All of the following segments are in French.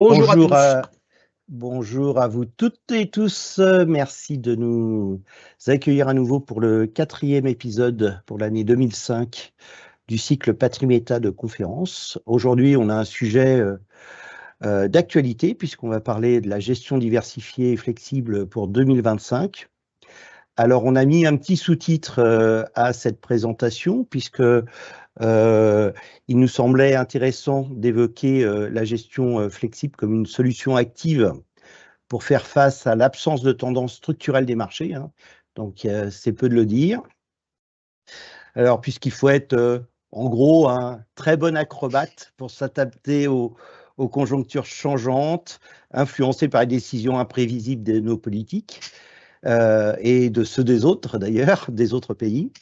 Bonjour à Bonjour tous. bonjour à vous toutes et tous. Merci de nous accueillir à nouveau pour le 4e épisode pour l'année 2005 du cycle Patriméta de conférences. Aujourd'hui, on a un sujet d'actualité puisqu'on va parler de la gestion diversifiée et flexible pour 2025. Alors, on a mis un petit sous-titre à cette présentation puisque il nous semblait intéressant d'évoquer la gestion flexible comme une solution active pour faire face à l'absence de tendance structurelle des marchés, hein. Donc, c'est peu de le dire. Alors, puisqu'il faut être, en gros, un très bon acrobate pour s'adapter aux conjonctures changeantes, influencées par les décisions imprévisibles de nos politiques et de ceux des autres, d'ailleurs, des autres pays.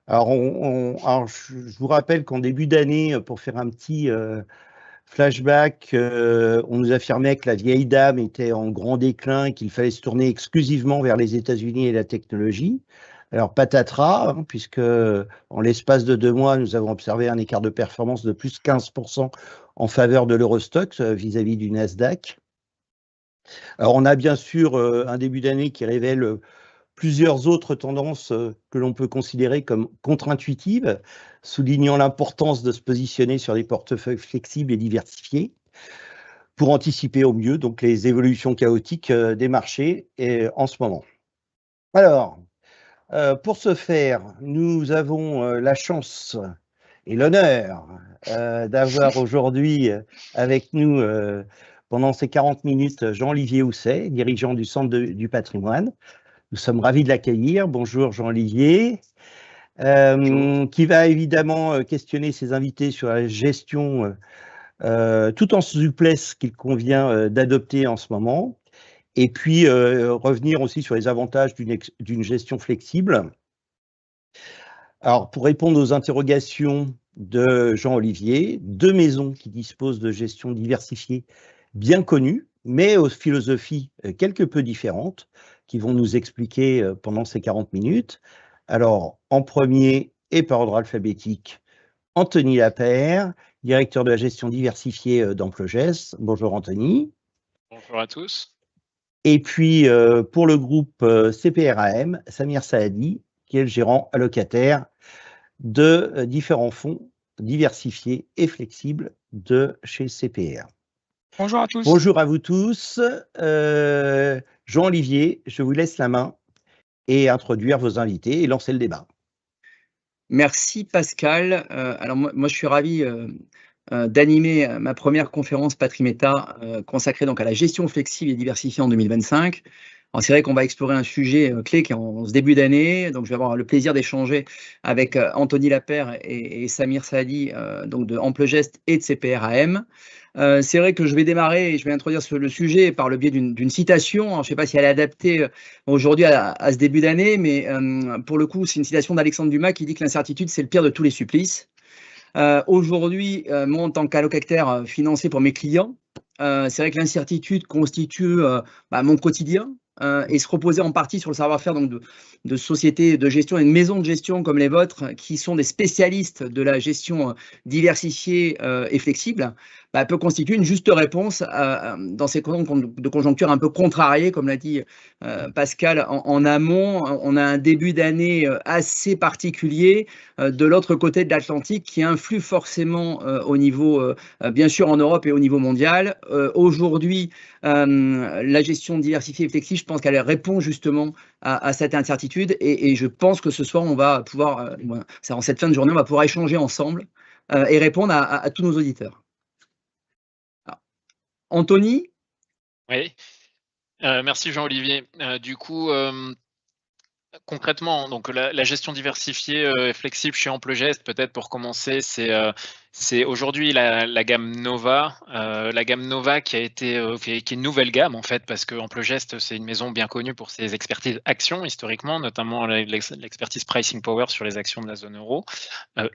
Alors, je vous rappelle qu'en début d'année, pour faire un petit flashback, on nous affirmait que la vieille dame était en grand déclin et qu'il fallait se tourner exclusivement vers les États-Unis et la technologie. Alors, patatras, hein, puisque en l'espace de 2 mois, nous avons observé un écart de performance de plus 15% en faveur de l'Eurostoxx vis-à-vis du Nasdaq. Alors, on a bien sûr un début d'année qui révèle plusieurs autres tendances que l'on peut considérer comme contre-intuitives, soulignant l'importance de se positionner sur des portefeuilles flexibles et diversifiés pour anticiper au mieux donc les évolutions chaotiques des marchés en ce moment. Alors, pour ce faire, nous avons la chance et l'honneur d'avoir aujourd'hui avec nous pendant ces 40 minutes Jean-Olivier Housset, dirigeant du Centre du patrimoine. Nous sommes ravis de l'accueillir. Bonjour Jean-Olivier, Bonjour. qui va évidemment questionner ses invités sur la gestion tout en souplesse qu'il convient d'adopter en ce moment, et puis revenir aussi sur les avantages d'une gestion flexible. Alors, pour répondre aux interrogations de Jean-Olivier, 2 maisons qui disposent de gestion diversifiée bien connues, mais aux philosophies quelque peu différentes, qui vont nous expliquer pendant ces 40 minutes. Alors, en premier, et par ordre alphabétique, Anthony Lapeyre, directeur de la gestion diversifiée d'Amplogest. Bonjour Anthony. Bonjour à tous. Et puis, pour le groupe CPRAM, Samir Saadi, qui est le gérant allocataire de différents fonds diversifiés et flexibles de chez CPR. Bonjour à tous. Bonjour à vous tous. Jean-Olivier, je vous laisse la main et introduire vos invités et lancer le débat. Merci Pascal. Alors moi je suis ravi d'animer ma première conférence Patriméta consacrée donc à la gestion flexible et diversifiée en 2025. Alors c'est vrai qu'on va explorer un sujet clé qui est en ce début d'année, donc je vais avoir le plaisir d'échanger avec Anthony Lapeyre et Samir Saadi donc de Amplogest et de CPRAM. C'est vrai que je vais démarrer et je vais introduire le sujet par le biais d'une citation. Alors, je ne sais pas si elle est adaptée aujourd'hui à ce début d'année, mais pour le coup, c'est une citation d'Alexandre Dumas qui dit que l'incertitude, c'est le pire de tous les supplices. Aujourd'hui, moi, en tant qu'allocataire financier pour mes clients, c'est vrai que l'incertitude constitue mon quotidien. Et se reposer en partie sur le savoir-faire donc de sociétés de gestion et de maisons de gestion comme les vôtres, qui sont des spécialistes de la gestion diversifiée et flexible, peut constituer une juste réponse dans ces de conjoncture un peu contrariées, comme l'a dit Pascal en amont. On a un début d'année assez particulier de l'autre côté de l'Atlantique qui influe forcément au niveau, bien sûr en Europe et au niveau mondial. Aujourd'hui, la gestion diversifiée et flexible, je pense qu'elle répond justement à cette incertitude et je pense que ce soir, on va pouvoir, en cette fin de journée, on va pouvoir échanger ensemble et répondre à tous nos auditeurs. Alors, Anthony? Oui, merci Jean-Olivier. Du coup, concrètement, donc la gestion diversifiée et flexible chez Amplogest, peut-être pour commencer, c'est aujourd'hui la gamme Nova. La gamme Nova qui est une nouvelle gamme en fait, parce que Amplogest, c'est une maison bien connue pour ses expertises actions historiquement, notamment l'expertise pricing power sur les actions de la zone euro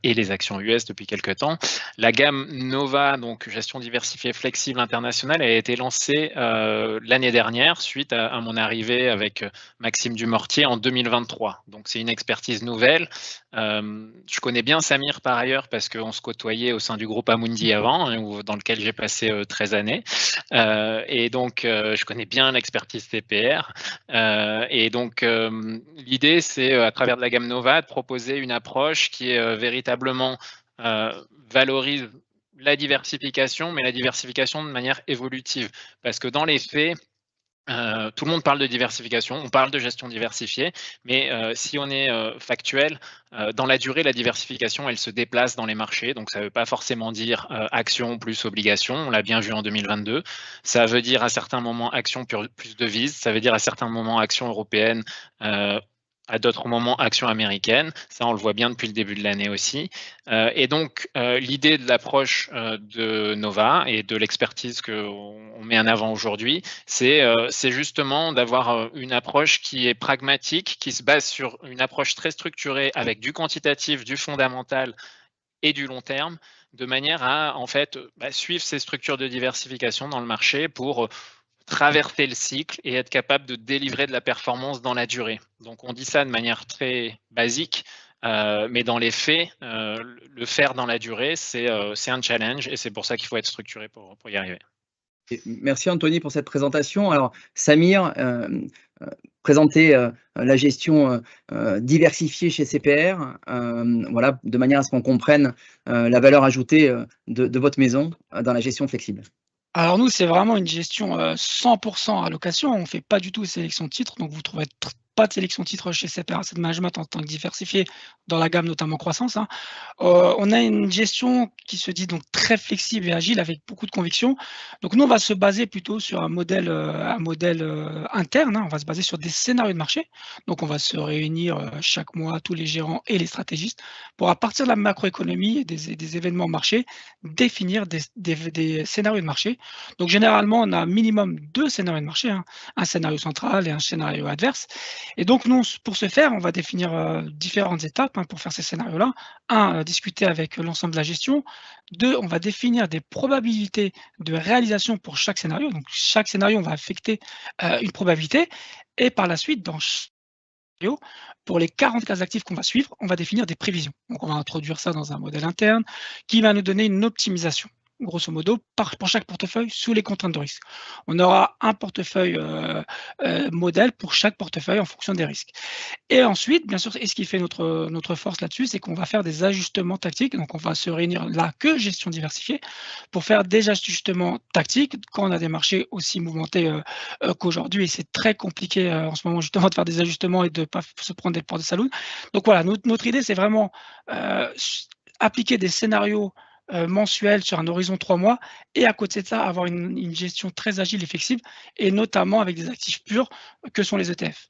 et les actions US depuis quelques temps. La gamme Nova, donc gestion diversifiée flexible internationale, a été lancée l'année dernière suite à mon arrivée avec Maxime Dumortier en 2023. Donc c'est une expertise nouvelle. Je connais bien Samir par ailleurs parce qu'on se côtoyait travaillé au sein du groupe Amundi avant, dans lequel j'ai passé 13 années. Et donc, je connais bien l'expertise TPR. Et donc, l'idée, c'est à travers de la gamme Nova de proposer une approche qui est véritablement valorise la diversification, mais la diversification de manière évolutive. Parce que dans les faits, tout le monde parle de diversification, on parle de gestion diversifiée, mais si on est factuel, dans la durée, la diversification, elle se déplace dans les marchés. Donc, ça ne veut pas forcément dire action plus obligation. On l'a bien vu en 2022. Ça veut dire à certains moments action plus devises. Ça veut dire à certains moments action européenne. À d'autres moments, action américaine. Ça, on le voit bien depuis le début de l'année aussi. Et donc, l'idée de l'approche de Nova et de l'expertise qu'on met en avant aujourd'hui, c'est justement d'avoir une approche qui est pragmatique, qui se base sur une approche très structurée avec du quantitatif, du fondamental et du long terme, de manière à en fait suivre ces structures de diversification dans le marché pour traverser le cycle et être capable de délivrer de la performance dans la durée. Donc on dit ça de manière très basique, mais dans les faits, le faire dans la durée, c'est un challenge et c'est pour ça qu'il faut être structuré pour y arriver. Merci Anthony pour cette présentation. Alors Samir, présenter la gestion diversifiée chez CPR, voilà, de manière à ce qu'on comprenne la valeur ajoutée de votre maison dans la gestion flexible. Alors nous, c'est vraiment une gestion 100% allocation. On ne fait pas du tout sélection de titres, donc vous trouverez pas de sélection de titres chez CPR Asset Management en tant que diversifié dans la gamme notamment croissance. On a une gestion qui se dit donc très flexible et agile avec beaucoup de conviction. Donc nous, on va se baser plutôt sur un modèle interne. On va se baser sur des scénarios de marché. Donc on va se réunir chaque mois, tous les gérants et les stratégistes, pour à partir de la macroéconomie et des événements marché, définir des scénarios de marché. Donc généralement, on a minimum 2 scénarios de marché, un scénario central et un scénario adverse. Et donc, nous, pour ce faire, on va définir différentes étapes pour faire ces scénarios-là. 1, discuter avec l'ensemble de la gestion. 2, on va définir des probabilités de réalisation pour chaque scénario. Donc, chaque scénario, on va affecter une probabilité. Et par la suite, dans chaque scénario, pour les 40 classes actifs qu'on va suivre, on va définir des prévisions. Donc, on va introduire ça dans un modèle interne qui va nous donner une optimisation, grosso modo, pour chaque portefeuille sous les contraintes de risque. On aura un portefeuille modèle pour chaque portefeuille en fonction des risques. Et ensuite, bien sûr, et ce qui fait notre force là-dessus, c'est qu'on va faire des ajustements tactiques. Donc, on va se réunir là que gestion diversifiée pour faire des ajustements tactiques quand on a des marchés aussi mouvementés qu'aujourd'hui. Et c'est très compliqué en ce moment, justement, de faire des ajustements et de ne pas se prendre des portes de saloon. Donc, voilà, notre idée, c'est vraiment appliquer des scénarios mensuel sur un horizon 3 mois et à côté de ça, avoir une gestion très agile et flexible et notamment avec des actifs purs que sont les ETF.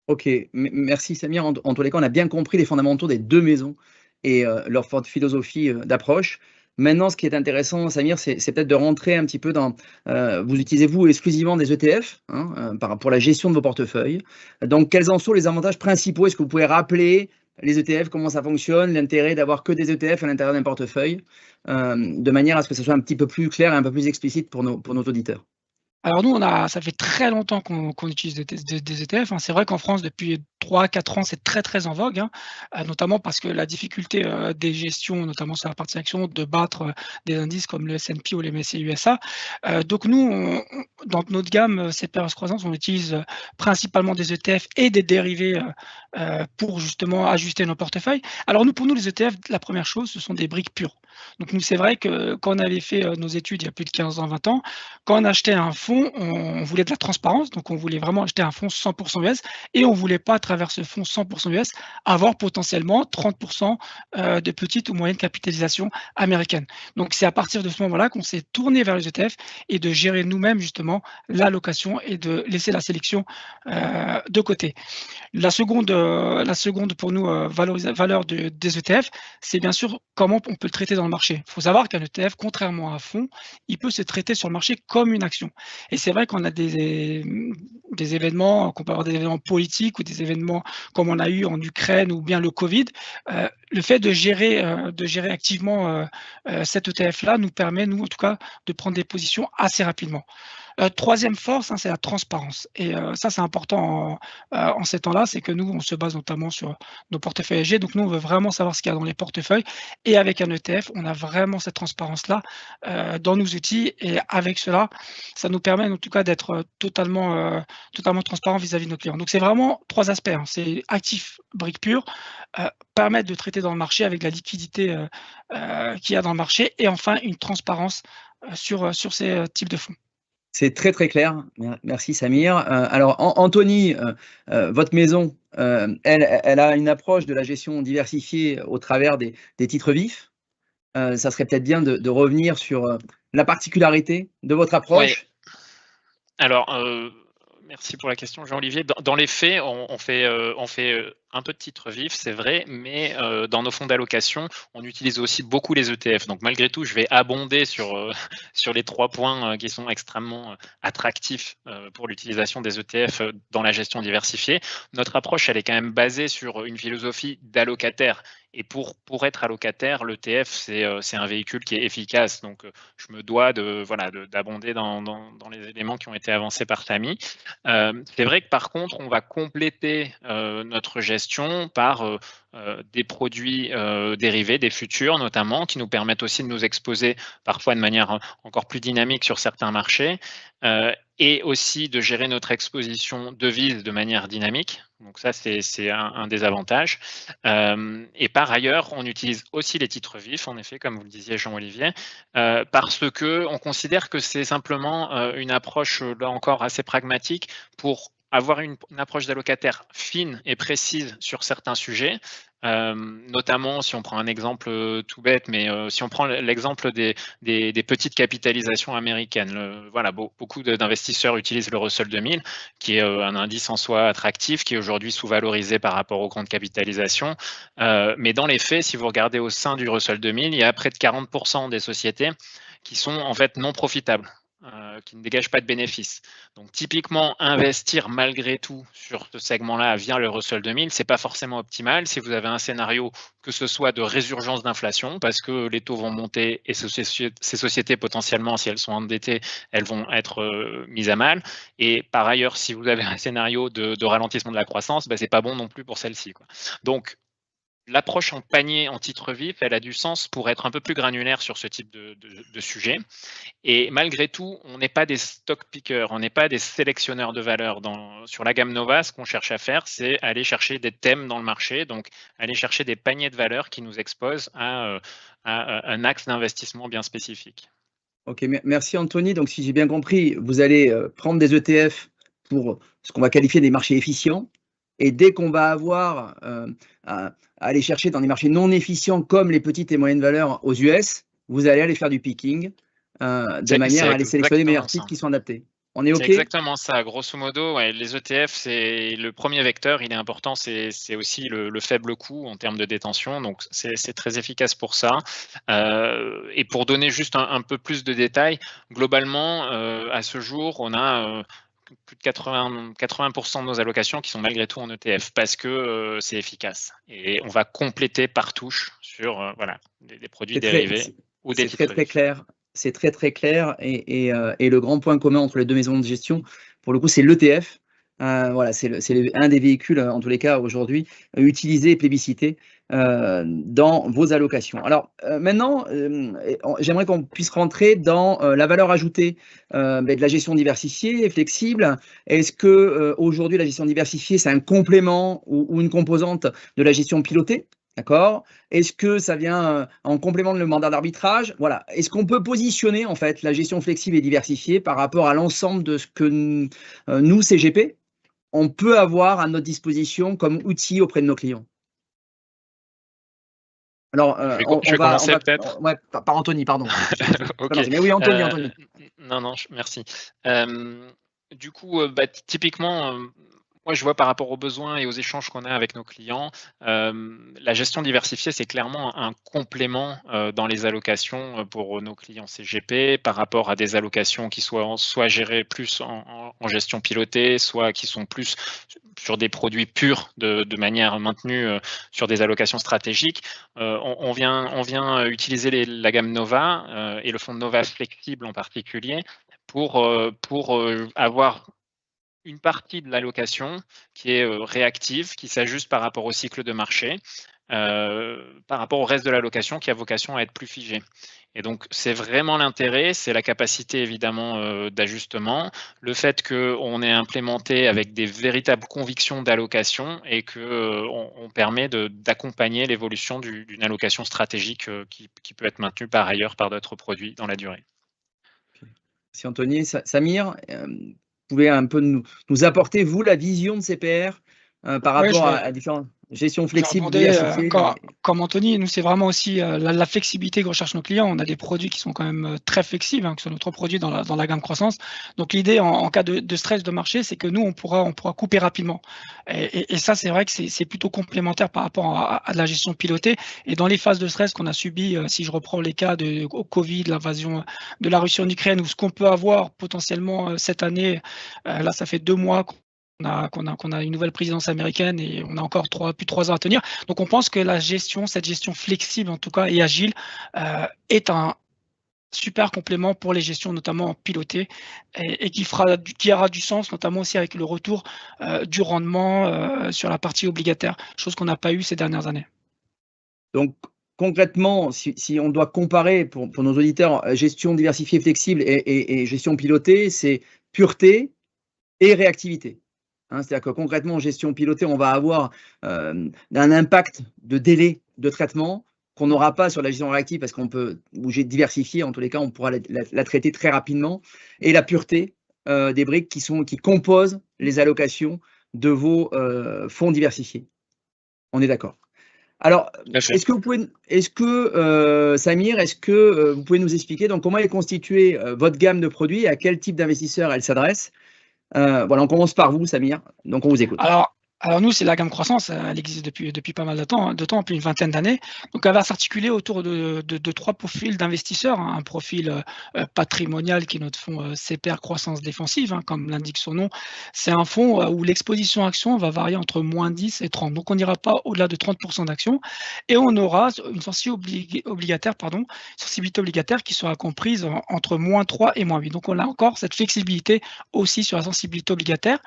Ok, merci Samir. En tous les cas, on a bien compris les fondamentaux des 2 maisons et leur forte philosophie d'approche. Maintenant, ce qui est intéressant, Samir, c'est peut-être de rentrer un petit peu dans… vous utilisez, vous, exclusivement des ETF pour la gestion de vos portefeuilles. Donc, quels en sont les avantages principaux? Est-ce que vous pouvez rappeler les ETF, comment ça fonctionne, l'intérêt d'avoir que des ETF à l'intérieur d'un portefeuille, de manière à ce que ce soit un petit peu plus clair et un peu plus explicite pour nos auditeurs? Alors nous, ça fait très longtemps qu'on utilise des ETF. C'est vrai qu'en France, depuis 3-4 ans, c'est très en vogue, notamment parce que la difficulté des gestions, notamment sur la partie action, de battre des indices comme le S&P ou les MSCI USA. Donc nous, dans notre gamme CPR Croissance, on utilise principalement des ETF et des dérivés pour justement ajuster nos portefeuilles. Alors pour nous, les ETF, la première chose, ce sont des briques pures. Donc nous, c'est vrai que quand on avait fait nos études il y a plus de 15 ans, 20 ans, quand on achetait un fonds, on voulait de la transparence, donc on voulait vraiment acheter un fonds 100% US et on ne voulait pas, à travers ce fonds 100% US, avoir potentiellement 30% de petite ou moyenne capitalisation américaine. Donc c'est à partir de ce moment-là qu'on s'est tourné vers les ETF et de gérer nous-mêmes justement l'allocation et de laisser la sélection de côté. La seconde pour nous valeur des ETF, c'est bien sûr comment on peut le traiter dans le marché. Il faut savoir qu'un ETF, contrairement à un fonds, il peut se traiter sur le marché comme une action. Et c'est vrai qu'on a des événements, qu'on peut avoir des événements politiques ou des événements comme on a eu en Ukraine ou bien le Covid. Le fait de gérer activement cet ETF-là nous permet, nous en tout cas, de prendre des positions assez rapidement. Troisième force, hein, c'est la transparence. Et ça, c'est important en ces temps-là, c'est que nous, on se base notamment sur nos portefeuilles ESG. Donc nous, on veut vraiment savoir ce qu'il y a dans les portefeuilles. Et avec un ETF, on a vraiment cette transparence-là dans nos outils. Et avec cela, ça nous permet en tout cas d'être totalement transparent vis-à-vis de nos clients. Donc c'est vraiment 3 aspects. Hein. C'est actif, brique pure, permettre de traiter dans le marché avec la liquidité qu'il y a dans le marché, et enfin une transparence sur ces types de fonds. C'est très très clair. Merci Samir. Alors Anthony, votre maison, elle a une approche de la gestion diversifiée au travers des titres vifs. Ça serait peut-être bien de revenir sur la particularité de votre approche. Oui. Alors, merci pour la question, Jean-Olivier. Dans les faits, on fait un peu de titres vifs, c'est vrai, mais dans nos fonds d'allocation, on utilise aussi beaucoup les ETF. Donc malgré tout, je vais abonder sur les 3 points qui sont extrêmement attractifs pour l'utilisation des ETF dans la gestion diversifiée. Notre approche, elle est quand même basée sur une philosophie d'allocataire. Et pour être allocataire, l'ETF, c'est un véhicule qui est efficace. Donc, je me dois d'abonder dans les éléments qui ont été avancés par Samy. C'est vrai que par contre, on va compléter notre gestion par des produits dérivés, des futurs notamment, qui nous permettent aussi de nous exposer parfois de manière encore plus dynamique sur certains marchés, et aussi de gérer notre exposition devise de manière dynamique. Donc ça, c'est un des avantages. Et par ailleurs, on utilise aussi les titres vifs, en effet, comme vous le disiez, Jean-Olivier, parce qu'on considère que c'est simplement une approche, là encore, assez pragmatique pour avoir une approche d'allocataire fine et précise sur certains sujets, notamment si on prend un exemple tout bête, mais si on prend l'exemple des petites capitalisations américaines. Voilà, beaucoup d'investisseurs utilisent le Russell 2000, qui est un indice en soi attractif, qui est aujourd'hui sous-valorisé par rapport aux grandes capitalisations. Mais dans les faits, si vous regardez au sein du Russell 2000, il y a près de 40% des sociétés qui sont en fait non profitables, qui ne dégagent pas de bénéfices. Donc typiquement, investir malgré tout sur ce segment-là via le Russell 2000, c'est pas forcément optimal si vous avez un scénario que ce soit de résurgence d'inflation, parce que les taux vont monter et ces sociétés potentiellement, si elles sont endettées, elles vont être mises à mal. Et par ailleurs, si vous avez un scénario de ralentissement de la croissance, c'est pas bon non plus pour celle-ci. Donc l'approche en panier, en titre vif, elle a du sens pour être un peu plus granulaire sur ce type de sujet. Et malgré tout, on n'est pas des stock pickers, on n'est pas des sélectionneurs de valeur. Sur la gamme Nova, ce qu'on cherche à faire, c'est aller chercher des thèmes dans le marché, donc aller chercher des paniers de valeurs qui nous exposent à un axe d'investissement bien spécifique. Ok, merci Anthony. Donc si j'ai bien compris, vous allez prendre des ETF pour ce qu'on va qualifier des marchés efficients. Et dès qu'on va avoir à aller chercher dans des marchés non efficients comme les petites et moyennes valeurs aux US, vous allez aller faire du picking de manière à aller sélectionner les meilleurs titres qui sont adaptés. On est OK? C'est exactement ça. Grosso modo, ouais, les ETF, c'est le premier vecteur. Il est important, c'est aussi le faible coût en termes de détention. Donc, c'est très efficace pour ça. Et pour donner juste un peu plus de détails, globalement, à ce jour, on a plus de 80% de nos allocations qui sont malgré tout en ETF parce que c'est efficace. Et on va compléter par touche sur des produits dérivés ou des titres. C'est très clair. C'est très très clair. Et le grand point commun entre les deux maisons de gestion, pour le coup, c'est l'ETF. Voilà, c'est un des véhicules, en tous les cas aujourd'hui, utilisés et plébiscités dans vos allocations. Alors maintenant, j'aimerais qu'on puisse rentrer dans la valeur ajoutée de la gestion diversifiée et flexible. Est-ce que aujourd'hui la gestion diversifiée, c'est un complément ou une composante de la gestion pilotée? D'accord. Est-ce que ça vient en complément de le mandat d'arbitrage? Voilà. Est-ce qu'on peut positionner en fait la gestion flexible et diversifiée par rapport à l'ensemble de ce que nous, CGP, on peut avoir à notre disposition comme outil auprès de nos clients? Alors, je vais commencer peut-être. Ouais, par Anthony, pardon. Okay. Mais oui, Anthony. Non, merci. Du coup, typiquement, moi, je vois par rapport aux besoins et aux échanges qu'on a avec nos clients, la gestion diversifiée, c'est clairement un complément dans les allocations pour nos clients CGP par rapport à des allocations qui soient soit gérées plus en gestion pilotée, soit qui sont plus sur des produits purs de manière maintenue sur des allocations stratégiques. On vient utiliser la gamme Nova et le fonds Nova Flexible en particulier pour avoir une partie de l'allocation qui est réactive, qui s'ajuste par rapport au cycle de marché, par rapport au reste de l'allocation qui a vocation à être plus figé. Et donc, c'est vraiment l'intérêt, c'est la capacité évidemment d'ajustement, le fait qu'on ait implémenté avec des véritables convictions d'allocation et qu'on permet d'accompagner l'évolution d'une allocation stratégique qui peut être maintenue par ailleurs par d'autres produits dans la durée. Merci Anthony. Samir, vous pouvez un peu nous apporter, vous, la vision de CPR par rapport à différentes gestions flexibles, diversifiées. Comme Anthony, nous, c'est vraiment aussi la flexibilité que recherchent nos clients. On a des produits qui sont quand même très flexibles, que ce soit notre produit dans la gamme croissance. Donc, l'idée, en cas de stress de marché, c'est que nous, on pourra couper rapidement. Et ça, c'est vrai que c'est plutôt complémentaire par rapport à la gestion pilotée. Et dans les phases de stress qu'on a subies, si je reprends les cas de Covid, l'invasion de la Russie en Ukraine, ou ce qu'on peut avoir potentiellement cette année, là, ça fait 2 mois qu'on a une nouvelle présidence américaine et on a encore plus de 3 ans à tenir. Donc, on pense que cette gestion flexible, en tout cas, et agile, est un super complément pour les gestions, notamment pilotées, et qui aura du sens, notamment aussi avec le retour du rendement sur la partie obligataire, chose qu'on n'a pas eu ces dernières années. Donc, concrètement, si on doit comparer pour nos auditeurs, gestion diversifiée flexible et gestion pilotée, c'est pureté et réactivité. C'est-à-dire que concrètement, en gestion pilotée, on va avoir un impact de délai de traitement qu'on n'aura pas sur la gestion réactive parce qu'on peut bouger diversifier. En tous les cas, on pourra la traiter très rapidement. Et la pureté des briques qui composent les allocations de vos fonds diversifiés. On est d'accord. Alors, Samir, est-ce que vous pouvez nous expliquer donc comment est constituée votre gamme de produits et à quel type d'investisseurs elle s'adresse? Voilà, on commence par vous, Samir. Donc, on vous écoute. Alors nous, c'est la gamme croissance. Elle existe depuis pas mal de temps, depuis une vingtaine d'années. Donc, elle va s'articuler autour de 3 profils d'investisseurs. Un profil patrimonial qui est notre fonds CPR croissance défensive, comme l'indique son nom. C'est un fonds où l'exposition action va varier entre moins 10 et 30. Donc, on n'ira pas au-delà de 30% d'actions. Et on aura une sensibilité obligataire qui sera comprise entre moins 3 et moins 8. Donc, on a encore cette flexibilité aussi sur la sensibilité obligataire.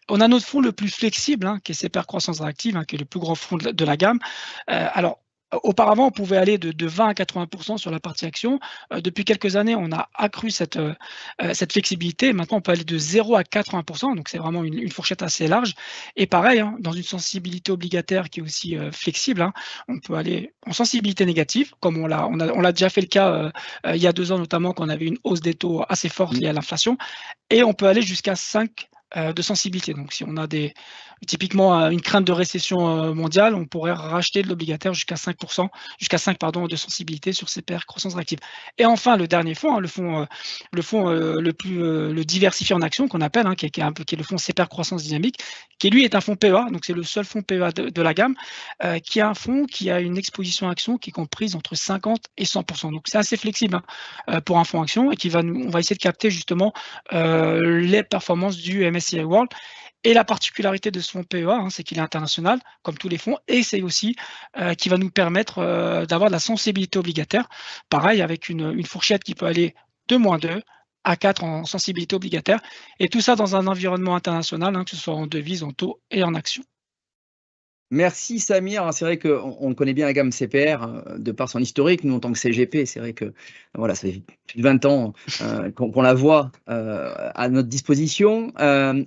On a notre fonds le plus flexible, qui est CPR Croissance Réactive, qui est le plus grand fonds de la gamme. Alors, auparavant, on pouvait aller de 20 à 80% sur la partie action. Depuis quelques années, on a accru cette flexibilité. Maintenant, on peut aller de 0 à 80%. Donc, c'est vraiment une fourchette assez large. Et pareil, dans une sensibilité obligataire qui est aussi flexible, on peut aller en sensibilité négative, comme on l'a déjà fait le cas il y a 2 ans, notamment, quand on avait une hausse des taux assez forte liée à l'inflation. Et on peut aller jusqu'à 5 de sensibilité. Donc, si on a typiquement une crainte de récession mondiale, on pourrait racheter de l'obligataire jusqu'à 5 de sensibilité sur CPR croissance réactive. Et enfin, le dernier fonds, le fonds le diversifié en actions qu'on appelle, qui est le fonds CPR croissance dynamique, qui lui est un fonds PEA, donc c'est le seul fonds PEA de la gamme, qui est un fonds qui a une exposition action qui est comprise entre 50 et 100%. Donc, c'est assez flexible pour un fonds action et on va essayer de capter justement les performances du MSCI World. Et la particularité de ce fonds PEA, c'est qu'il est international, comme tous les fonds, et c'est aussi qui va nous permettre d'avoir de la sensibilité obligataire. Pareil, avec une fourchette qui peut aller de -2 à 4 en sensibilité obligataire, et tout ça dans un environnement international, que ce soit en devises, en taux et en actions. Merci Samir. C'est vrai qu'on connaît bien la gamme CPR de par son historique. Nous, en tant que CGP, c'est vrai que voilà, ça fait plus de 20 ans qu'on la voit à notre disposition.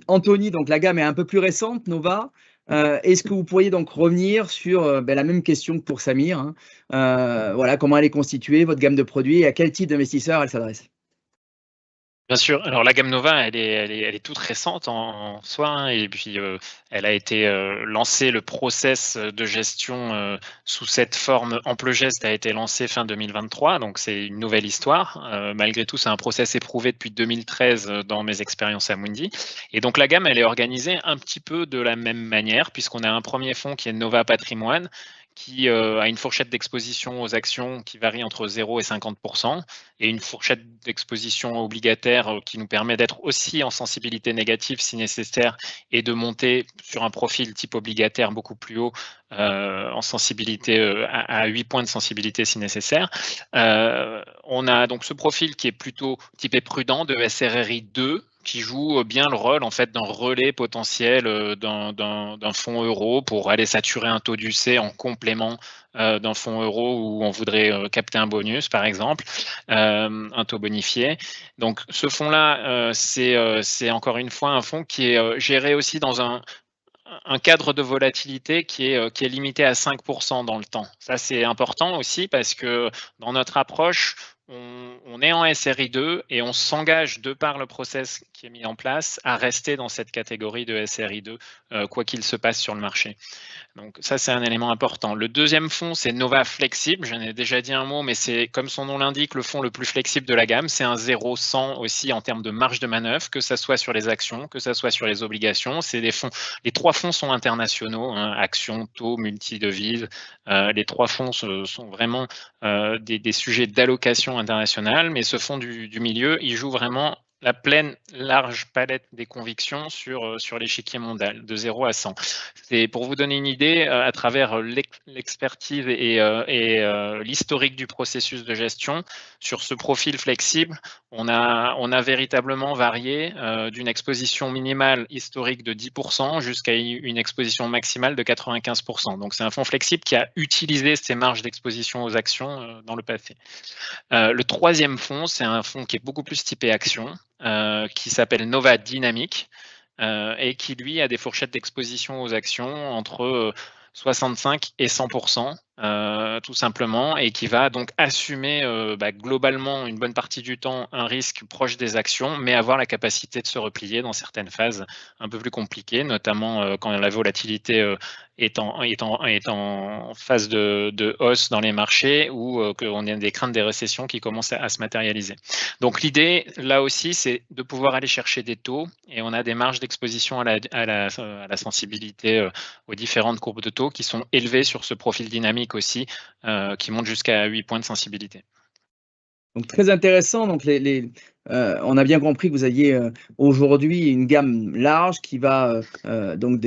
Anthony, donc la gamme est un peu plus récente, Nova. Est-ce que vous pourriez donc revenir sur la même question que pour Samir, voilà, comment elle est constituée, votre gamme de produits, et à quel type d'investisseur elle s'adresse? Bien sûr. Alors la gamme Nova, elle est toute récente en soi, et puis elle a été lancée, le process de gestion sous cette forme ample geste a été lancé fin 2023, donc c'est une nouvelle histoire. Malgré tout, c'est un process éprouvé depuis 2013 dans mes expériences à Amundi. Et donc la gamme, elle est organisée un petit peu de la même manière, puisqu'on a un premier fonds qui est Nova Patrimoine, qui a une fourchette d'exposition aux actions qui varie entre 0 et 50%, et une fourchette d'exposition obligataire qui nous permet d'être aussi en sensibilité négative si nécessaire, et de monter sur un profil type obligataire beaucoup plus haut en sensibilité à 8 points de sensibilité si nécessaire. On a donc ce profil qui est plutôt typé prudent de SRRI 2, qui joue bien le rôle en fait d'un relais potentiel d'un fonds euro pour aller saturer un taux d'UC en complément d'un fonds euro où on voudrait capter un bonus par exemple, un taux bonifié. Donc ce fonds-là, c'est encore une fois un fonds qui est géré aussi dans un cadre de volatilité qui est limité à 5% dans le temps. Ça, c'est important aussi parce que dans notre approche, on est en SRI2 et on s'engage, de par le process qui est mis en place, à rester dans cette catégorie de SRI2, quoi qu'il se passe sur le marché. Donc ça, c'est un élément important. Le deuxième fonds, c'est Nova Flexible. J'en ai déjà dit un mot, mais c'est, comme son nom l'indique, le fonds le plus flexible de la gamme. C'est un 0-100 aussi en termes de marge de manœuvre, que ça soit sur les actions, que ça soit sur les obligations. C'est des fonds. Les trois fonds sont internationaux, hein, actions, taux, multi-devises. Les trois fonds sont vraiment des sujets d'allocation internationale, mais ce fonds du milieu, il joue vraiment la pleine, large palette des convictions sur l'échiquier mondial, de 0 à 100. C'est pour vous donner une idée, à travers l'expertise et l'historique du processus de gestion, sur ce profil flexible, on a véritablement varié d'une exposition minimale historique de 10% jusqu'à une exposition maximale de 95%. Donc c'est un fonds flexible qui a utilisé ces marges d'exposition aux actions dans le passé. Le troisième fonds, c'est un fonds qui est beaucoup plus typé action, qui s'appelle Nova Dynamic, et qui, lui, a des fourchettes d'exposition aux actions entre 65 et 100%, tout simplement, et qui va donc assumer globalement une bonne partie du temps un risque proche des actions, mais avoir la capacité de se replier dans certaines phases un peu plus compliquées, notamment quand la volatilité est en phase de hausse dans les marchés ou qu'on a des craintes des récessions qui commencent à se matérialiser. Donc l'idée, là aussi, c'est de pouvoir aller chercher des taux, et on a des marges d'exposition à la sensibilité aux différentes courbes de taux qui sont élevées sur ce profil dynamique aussi, qui monte jusqu'à 8 points de sensibilité. Donc très intéressant. Donc on a bien compris que vous aviez aujourd'hui une gamme large qui va donc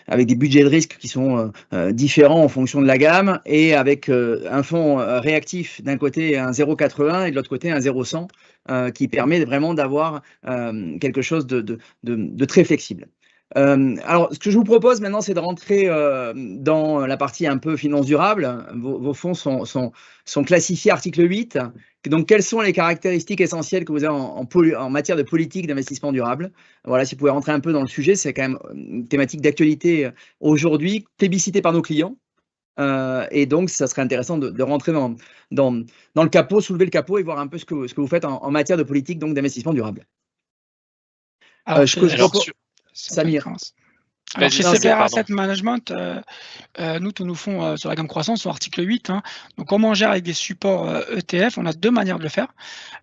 avec des budgets de risque qui sont différents en fonction de la gamme, et avec un fonds réactif d'un côté, un 0,81, et de l'autre côté un 0,100, qui permet vraiment d'avoir quelque chose de très flexible. Alors, ce que je vous propose maintenant, c'est de rentrer dans la partie un peu finance durable. Vos fonds sont classifiés article 8. Donc, quelles sont les caractéristiques essentielles que vous avez en matière de politique d'investissement durable? Voilà, si vous pouvez rentrer un peu dans le sujet, c'est quand même une thématique d'actualité aujourd'hui, plébiscitée par nos clients. Et donc, ça serait intéressant de rentrer dans le capot, soulever le capot et voir un peu ce que vous faites en matière de politique d'investissement durable. Alors, Samir. Alors, chez CPR Asset Management, nous, tous nos fonds sur la gamme croissance sont article 8. Hein. Donc, comme on gère avec des supports ETF, on a deux manières de le faire.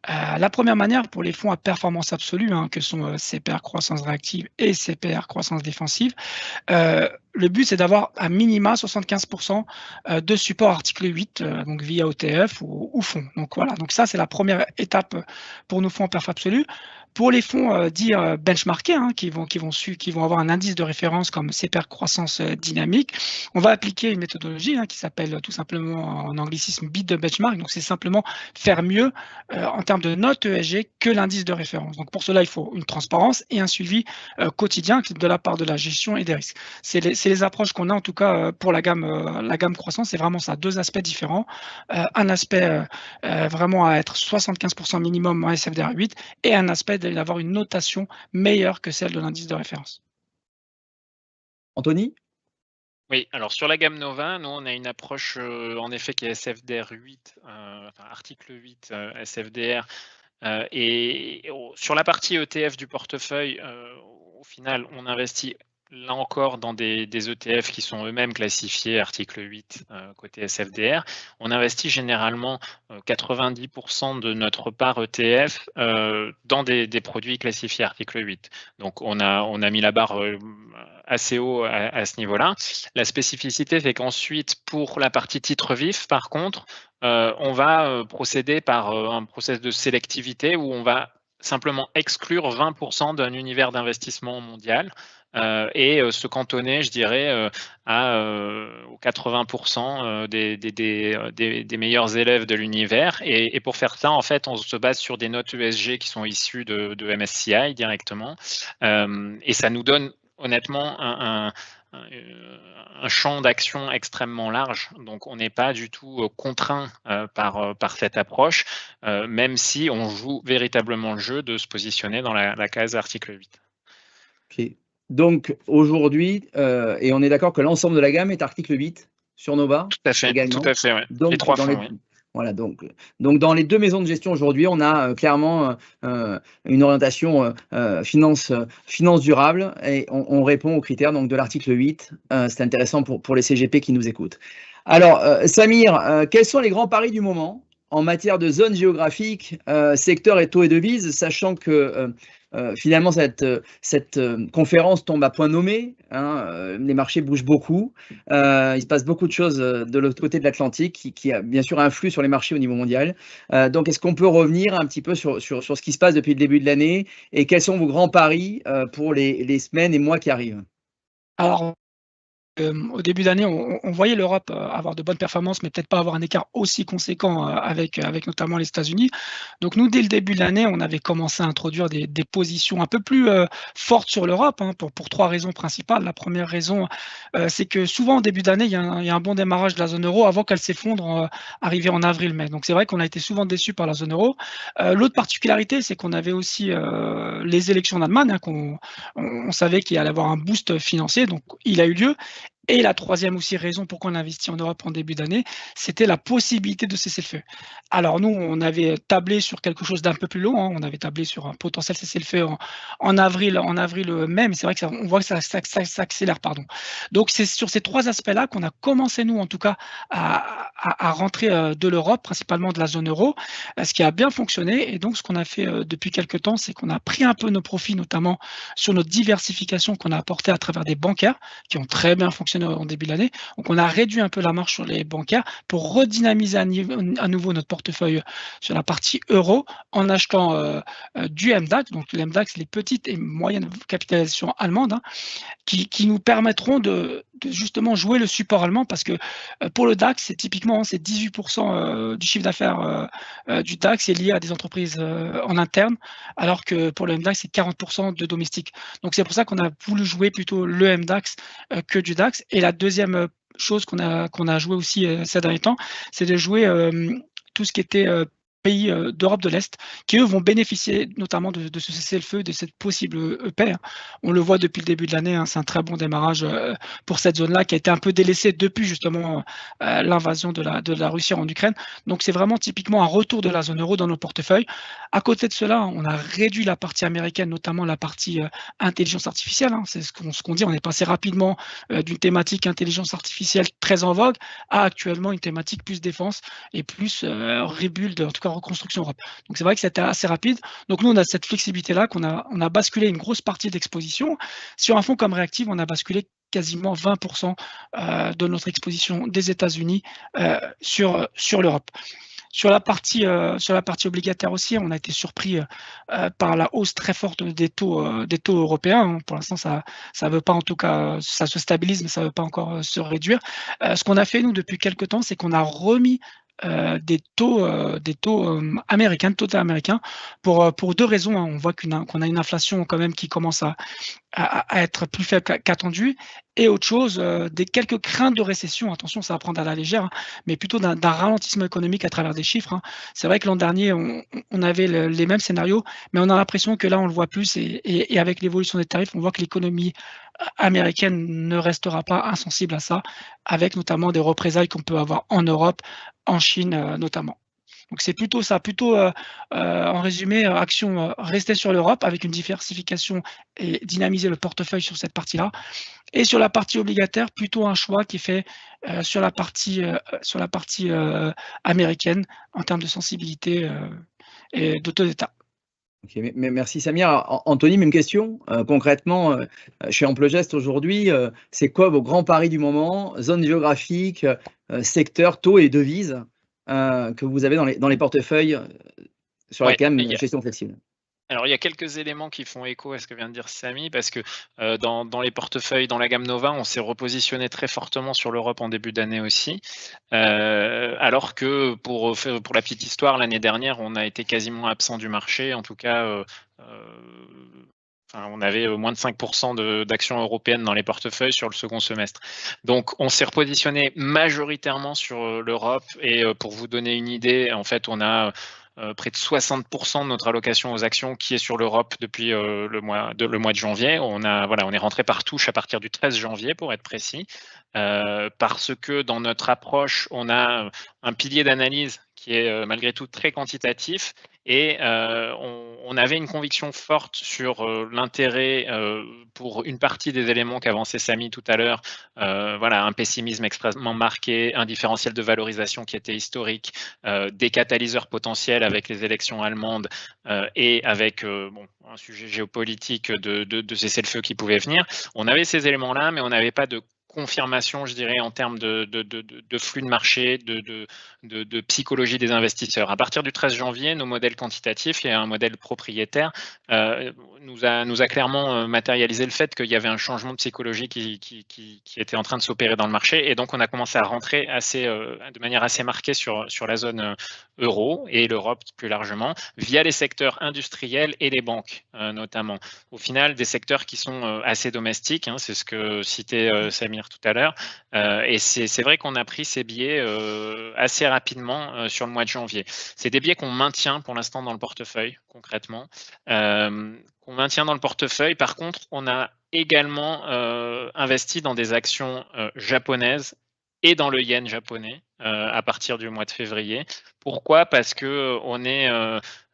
La première manière, pour les fonds à performance absolue, hein, que sont CPR croissance réactive et CPR croissance défensive, le but, c'est d'avoir à minima 75% de support article 8, donc via ETF ou fonds. Donc voilà, donc ça, c'est la première étape pour nos fonds en perf absolue. Pour les fonds dits benchmarkés, hein, qui vont avoir un indice de référence comme CPR croissance dynamique, on va appliquer une méthodologie qui s'appelle tout simplement en anglicisme beat the benchmark. Donc c'est simplement faire mieux en termes de note ESG que l'indice de référence. Donc pour cela, il faut une transparence et un suivi quotidien de la part de la gestion et des risques. C'est les approches qu'on a en tout cas pour la gamme croissance. C'est vraiment ça, deux aspects différents. Un aspect vraiment à être 75% minimum en SFDR 8 et un aspect d'avoir une notation meilleure que celle de l'indice de référence. Anthony? Oui, alors sur la gamme Nova, nous on a une approche en effet qui est SFDR 8, enfin article 8 SFDR, et sur la partie ETF du portefeuille, au final on investit là encore dans des ETF qui sont eux-mêmes classifiés article 8 côté SFDR. On investit généralement 90% de notre part ETF dans des produits classifiés article 8. Donc on a mis la barre assez haut à ce niveau-là. La spécificité fait qu'ensuite, pour la partie titre vif, par contre, on va procéder par un process de sélectivité où on va simplement exclure 20% d'un univers d'investissement mondial et se cantonner, je dirais, aux 80% des meilleurs élèves de l'univers. Et pour faire ça, en fait, on se base sur des notes ESG qui sont issues de MSCI directement. Et ça nous donne honnêtement un champ d'action extrêmement large. Donc, on n'est pas du tout contraint par cette approche, même si on joue véritablement le jeu de se positionner dans la case article 8. Ok. Donc, aujourd'hui, et on est d'accord que l'ensemble de la gamme est article 8 sur Nova Tout à fait, également. tout à fait, ouais. Donc, les trois fonds, oui. Voilà, donc dans les deux maisons de gestion aujourd'hui, on a clairement une orientation finance durable et on répond aux critères donc, de l'article 8. C'est intéressant pour les CGP qui nous écoutent. Alors, Samir, quels sont les grands paris du moment en matière de zone géographique, secteur et taux et devises, sachant que finalement, cette conférence tombe à point nommé. Les marchés bougent beaucoup. Il se passe beaucoup de choses de l'autre côté de l'Atlantique qui bien sûr influent sur les marchés au niveau mondial. Donc, est-ce qu'on peut revenir un petit peu sur ce qui se passe depuis le début de l'année et quels sont vos grands paris pour les semaines et mois qui arrivent? Alors, au début d'année, on voyait l'Europe avoir de bonnes performances, mais peut-être pas avoir un écart aussi conséquent avec notamment les États-Unis. Donc nous, dès le début de l'année, on avait commencé à introduire des positions un peu plus fortes sur l'Europe, pour trois raisons principales. La première raison, c'est que souvent, au début d'année, il y a un bon démarrage de la zone euro avant qu'elle s'effondre, arrivé en avril-mai. Donc c'est vrai qu'on a été souvent déçus par la zone euro. L'autre particularité, c'est qu'on avait aussi les élections en Allemagne, on savait qu'il allait y avoir un boost financier, donc il a eu lieu. Et la troisième aussi raison pourquoi on investit en Europe en début d'année, c'était la possibilité de cessez-le-feu. Alors nous, on avait tablé sur quelque chose d'un peu plus long, on avait tablé sur un potentiel cessez-le-feu en avril-mai, mais c'est vrai que on voit que ça s'accélère, pardon. Donc c'est sur ces trois aspects-là qu'on a commencé, nous en tout cas, à rentrer de l'Europe, principalement de la zone euro, ce qui a bien fonctionné. Et donc ce qu'on a fait depuis quelques temps, c'est qu'on a pris un peu nos profits, notamment sur notre diversification qu'on a apportée à travers des bancaires qui ont très bien fonctionné en début de l'année. Donc, on a réduit un peu la marge sur les bancaires pour redynamiser à nouveau notre portefeuille sur la partie euro en achetant du MDAX. Donc, le MDAX, les petites et moyennes capitalisations allemandes qui nous permettront de justement jouer le support allemand parce que pour le DAX, c'est typiquement 18% du chiffre d'affaires du DAX est lié à des entreprises en interne, alors que pour le MDAX, c'est 40% de domestique. Donc c'est pour ça qu'on a voulu jouer plutôt le MDAX que du DAX. Et la deuxième chose qu'on a joué aussi ces derniers temps, c'est de jouer tout ce qui était pays d'Europe de l'Est, qui eux vont bénéficier notamment de ce cessez-le-feu, de cette possible paix. On le voit depuis le début de l'année, c'est un très bon démarrage pour cette zone-là qui a été un peu délaissée depuis justement l'invasion de la Russie en Ukraine. Donc c'est vraiment typiquement un retour de la zone euro dans nos portefeuilles. À côté de cela, on a réduit la partie américaine, notamment la partie intelligence artificielle. C'est ce qu'on dit, on est passé rapidement d'une thématique intelligence artificielle très en vogue à actuellement une thématique plus défense et plus rebuild, en tout cas reconstruction Europe. Donc c'est vrai que c'était assez rapide. Donc nous, on a cette flexibilité-là qu'on a basculé une grosse partie d'exposition. Sur un fonds comme Reactive, on a basculé quasiment 20% de notre exposition des États-Unis sur l'Europe. Sur la partie obligataire aussi, on a été surpris par la hausse très forte des taux européens. Pour l'instant, ça veut pas, en tout cas, ça se stabilise, mais ça veut pas encore se réduire. Ce qu'on a fait, nous, depuis quelques temps, c'est qu'on a remis des taux américains, de taux américains, pour deux raisons. On voit qu'on a une inflation quand même qui commence à être plus faible qu'attendu, et autre chose, des quelques craintes de récession. Attention, ça va prendre à la légère, mais plutôt d'un ralentissement économique à travers des chiffres. C'est vrai que l'an dernier, on avait les mêmes scénarios, mais on a l'impression que là, on le voit plus, et avec l'évolution des tarifs, on voit que l'économie américaine ne restera pas insensible à ça, avec notamment des représailles qu'on peut avoir en Europe, en Chine notamment. Donc c'est plutôt ça, plutôt en résumé, action rester sur l'Europe avec une diversification et dynamiser le portefeuille sur cette partie-là. Et sur la partie obligataire, plutôt un choix qui est fait sur la partie américaine en termes de sensibilité et de taux d'État. Ok, mais merci Samir. Alors, Anthony, même question. Concrètement, chez Amplegest aujourd'hui, c'est quoi vos grands paris du moment, zone géographique, secteur, taux et devises que vous avez dans les portefeuilles sur la Ouais, gamme il y a gestion flexible? alors il y a quelques éléments qui font écho à ce que vient de dire Samy parce que, dans les portefeuilles, dans la gamme Nova, on s'est repositionné très fortement sur l'Europe en début d'année aussi. Alors que pour la petite histoire, l'année dernière, on a été quasiment absent du marché. En tout cas, enfin, on avait moins de 5% d'actions européennes dans les portefeuilles sur le second semestre. Donc, on s'est repositionné majoritairement sur l'Europe. Et pour vous donner une idée, en fait, on a près de 60% de notre allocation aux actions qui est sur l'Europe depuis le mois de janvier. On est rentré par touche à partir du 13 janvier, pour être précis, parce que dans notre approche, on a un pilier d'analyse qui est malgré tout très quantitatif. Et on avait une conviction forte sur l'intérêt pour une partie des éléments qu'avançait Samy tout à l'heure. Un pessimisme extrêmement marqué, un différentiel de valorisation qui était historique, des catalyseurs potentiels avec les élections allemandes et avec un sujet géopolitique de cessez-le-feu qui pouvait venir. On avait ces éléments-là, mais on n'avait pas de confirmation, je dirais, en termes de flux de marché, de psychologie des investisseurs. À partir du 13 janvier, nos modèles quantitatifs, il y a un modèle propriétaire, nous a clairement matérialisé le fait qu'il y avait un changement de psychologie qui était en train de s'opérer dans le marché. Et donc, on a commencé à rentrer de manière assez marquée sur la zone euro et l'Europe plus largement, via les secteurs industriels et les banques notamment. Au final, des secteurs qui sont assez domestiques, hein, c'est ce que citait Samir tout à l'heure. Et c'est vrai qu'on a pris ces billets assez rapidement sur le mois de janvier. C'est des billets qu'on maintient pour l'instant dans le portefeuille, concrètement. Qu'on maintient dans le portefeuille. Par contre, on a également investi dans des actions japonaises et dans le yen japonais à partir du mois de février. Pourquoi? Parce que on est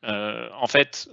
en fait,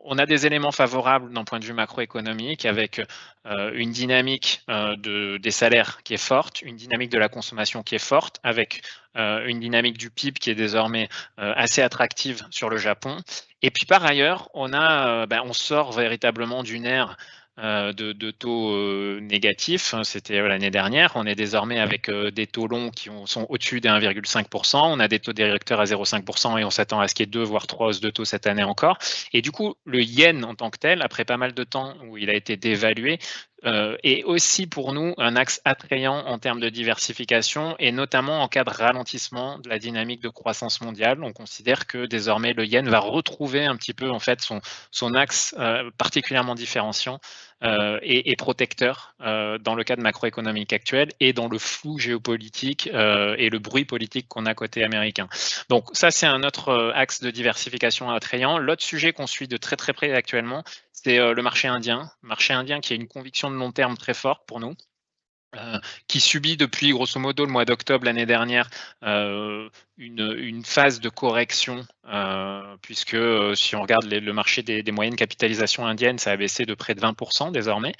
on a des éléments favorables d'un point de vue macroéconomique avec une dynamique des salaires qui est forte, une dynamique de la consommation qui est forte, avec une dynamique du PIB qui est désormais assez attractive sur le Japon. Et puis par ailleurs, on sort véritablement d'une ère de taux négatifs. C'était l'année dernière. On est désormais avec des taux longs qui sont au-dessus des 1,5%. On a des taux directeurs à 0,5% et on s'attend à ce qu'il y ait 2 voire 3 hausses de taux cette année encore. Et du coup, le yen en tant que tel, après pas mal de temps où il a été dévalué, est aussi pour nous un axe attrayant en termes de diversification et notamment en cas de ralentissement de la dynamique de croissance mondiale. On considère que désormais le yen va retrouver un petit peu en fait son axe particulièrement différenciant et protecteur dans le cadre macroéconomique actuel et dans le flou géopolitique et le bruit politique qu'on a côté américain. Donc ça, c'est un autre axe de diversification attrayant. L'autre sujet qu'on suit de très très près actuellement, c'est le marché indien qui a une conviction de long terme très forte pour nous. Qui subit depuis grosso modo le mois d'octobre l'année dernière une phase de correction puisque si on regarde le marché des moyennes capitalisations indiennes, ça a baissé de près de 20% désormais.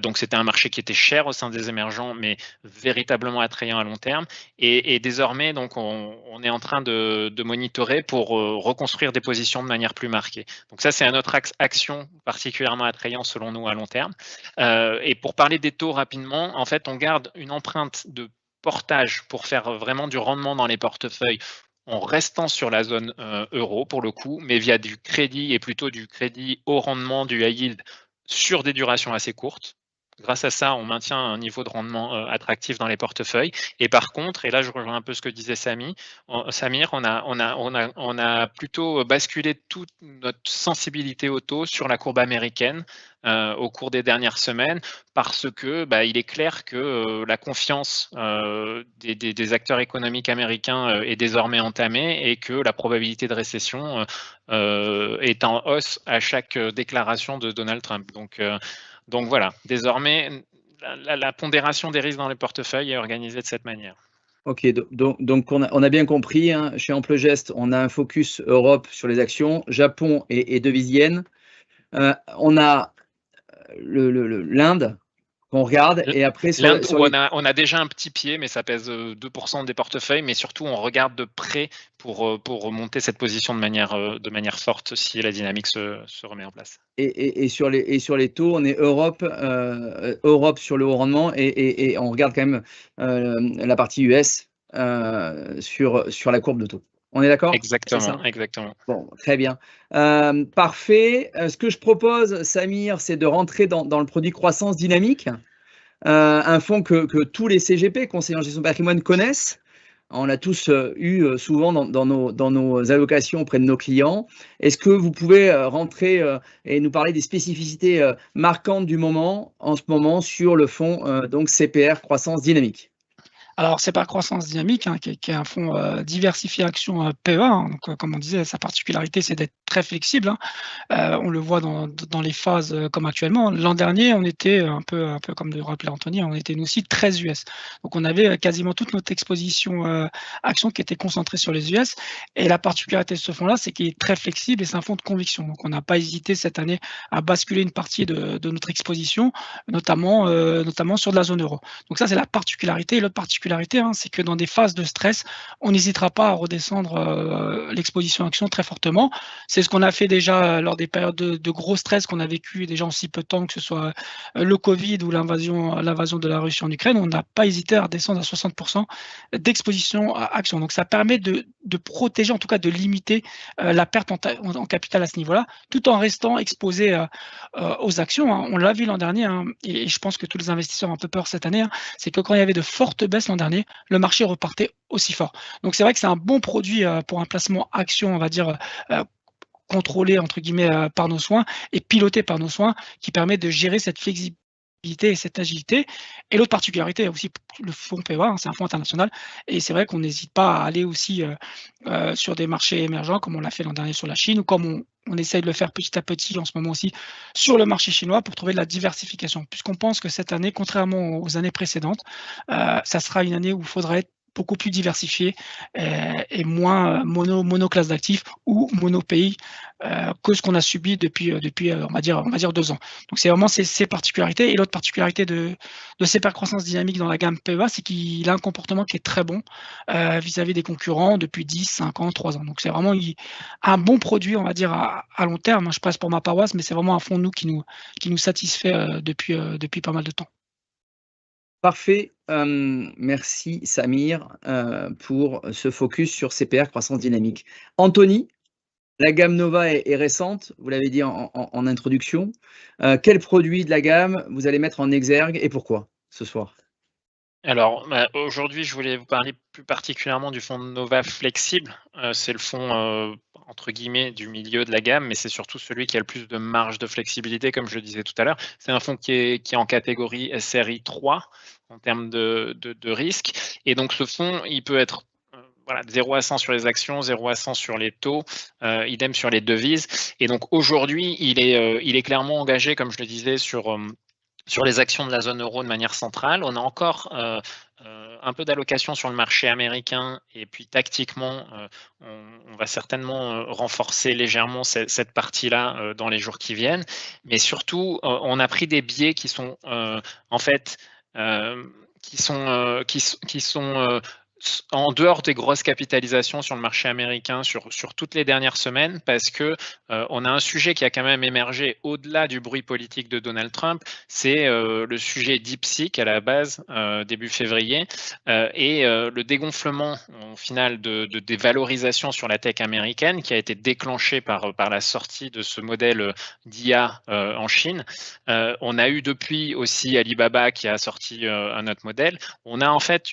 Donc c'était un marché qui était cher au sein des émergents mais véritablement attrayant à long terme et désormais donc on est en train de monitorer pour reconstruire des positions de manière plus marquée. Donc ça c'est un autre axe action particulièrement attrayant selon nous à long terme. Et pour parler des taux rapidement, en fait on garde une empreinte de portage pour faire vraiment du rendement dans les portefeuilles en restant sur la zone euro pour le coup, mais via du crédit et plutôt du crédit haut rendement, du high yield sur des durations assez courtes. Grâce à ça, on maintient un niveau de rendement attractif dans les portefeuilles. Et par contre, et là je rejoins un peu ce que disait Samir, on a plutôt basculé toute notre sensibilité au taux sur la courbe américaine au cours des dernières semaines, parce que il est clair que la confiance des acteurs économiques américains est désormais entamée et que la probabilité de récession est en hausse à chaque déclaration de Donald Trump. Donc voilà, désormais, la pondération des risques dans les portefeuilles est organisée de cette manière. Ok, donc on a bien compris, hein, chez Amplegest, on a un focus Europe sur les actions, Japon et devises yen. On a l'Inde qu'on regarde, et après L'Inde, sur où les... on a déjà un petit pied, mais ça pèse 2% des portefeuilles, mais surtout on regarde de près pour remonter cette position de manière forte si la dynamique se remet en place. Et sur les taux, on est Europe sur le haut rendement, et on regarde quand même la partie US sur la courbe de taux. On est d'accord? C'est ça? Exactement. Bon, très bien. Parfait. Ce que je propose, Samir, c'est de rentrer dans le produit croissance dynamique, un fonds que tous les CGP, conseillers en gestion de patrimoine, connaissent. On l'a tous eu souvent dans nos allocations auprès de nos clients. Est-ce que vous pouvez rentrer et nous parler des spécificités marquantes du moment, en ce moment, sur le fonds donc CPR Croissance Dynamique? Alors, c'est pas croissance dynamique, hein, qui est un fonds diversifié action PEA. Hein. Donc, comme on disait, sa particularité, c'est d'être très flexible. Hein. On le voit dans les phases comme actuellement. L'an dernier, on était un peu comme le rappelait Anthony, on était nous aussi très US. Donc, on avait quasiment toute notre exposition action qui était concentrée sur les US. Et la particularité de ce fonds-là, c'est qu'il est très flexible et c'est un fonds de conviction. Donc, on n'a pas hésité cette année à basculer une partie de notre exposition, notamment sur de la zone euro. Donc, ça, c'est la particularité. Et l'autre particularité, hein, c'est que dans des phases de stress, on n'hésitera pas à redescendre l'exposition action très fortement. C'est ce qu'on a fait déjà lors des périodes de gros stress qu'on a vécu déjà en si peu de temps, que ce soit le Covid ou l'invasion de la Russie en Ukraine. On n'a pas hésité à redescendre à 60% d'exposition à action. Donc ça permet de protéger, en tout cas de limiter la perte en capital à ce niveau-là, tout en restant exposé aux actions. Hein. On l'a vu l'an dernier, hein, et je pense que tous les investisseurs ont un peu peur cette année, hein, c'est que quand il y avait de fortes baisses l'an dernier, le marché repartait aussi fort. Donc c'est vrai que c'est un bon produit pour un placement action, on va dire, contrôlé entre guillemets par nos soins et piloté par nos soins, qui permet de gérer cette flexibilité et cette agilité. Et l'autre particularité aussi, le fonds PEA, hein, c'est un fonds international, et c'est vrai qu'on n'hésite pas à aller aussi sur des marchés émergents, comme on l'a fait l'an dernier sur la Chine, ou comme on essaye de le faire petit à petit en ce moment aussi sur le marché chinois, pour trouver de la diversification, puisqu'on pense que cette année, contrairement aux années précédentes, ça sera une année où il faudra être beaucoup plus diversifié et moins monoclasse d'actifs ou monopays que ce qu'on a subi depuis on va dire 2 ans. Donc c'est vraiment ces particularités. Et l'autre particularité de CPR Croissance Dynamique dans la gamme PEA, c'est qu'il a un comportement qui est très bon vis-à-vis des concurrents depuis 10, 5 ans, 3 ans. Donc c'est vraiment un bon produit, on va dire, à long terme. Je passe pour ma paroisse, mais c'est vraiment un fonds qui nous satisfait depuis pas mal de temps. Parfait. Merci Samir pour ce focus sur CPR Croissance Dynamique. Anthony, la gamme Nova est récente, vous l'avez dit en introduction. Quel produit de la gamme vous allez mettre en exergue et pourquoi ce soir? Alors, aujourd'hui, je voulais vous parler plus particulièrement du fonds Nova Flexible. C'est le fonds, entre guillemets, du milieu de la gamme, mais c'est surtout celui qui a le plus de marge de flexibilité, comme je le disais tout à l'heure. C'est un fonds qui est en catégorie SRI 3 en termes de risque. Et donc, ce fonds, il peut être voilà, 0 à 100 sur les actions, 0 à 100 sur les taux, idem sur les devises. Et donc, aujourd'hui, il est clairement engagé, comme je le disais, sur les actions de la zone euro de manière centrale. On a encore un peu d'allocation sur le marché américain, et puis tactiquement, on va certainement renforcer légèrement cette partie-là dans les jours qui viennent. Mais surtout, on a pris des biais qui sont en fait qui sont en dehors des grosses capitalisations sur le marché américain sur toutes les dernières semaines, parce que on a un sujet qui a quand même émergé au-delà du bruit politique de Donald Trump, c'est le sujet DeepSeek à la base, début février, et le dégonflement au final des valorisations sur la tech américaine, qui a été déclenché par la sortie de ce modèle d'IA en Chine. On a eu depuis aussi Alibaba qui a sorti un autre modèle. On a en fait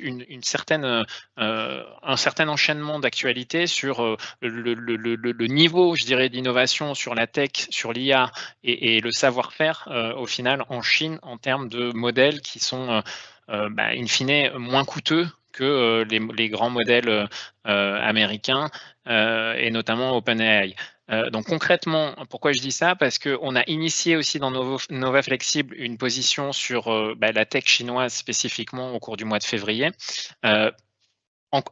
un certain enchaînement d'actualités sur le niveau, je dirais, d'innovation sur la tech, sur l'IA et le savoir-faire au final en Chine en termes de modèles qui sont in fine moins coûteux que les grands modèles américains et notamment OpenAI. Donc concrètement, pourquoi je dis ça? Parce qu'on a initié aussi dans Nova Flexible une position sur la tech chinoise spécifiquement au cours du mois de février.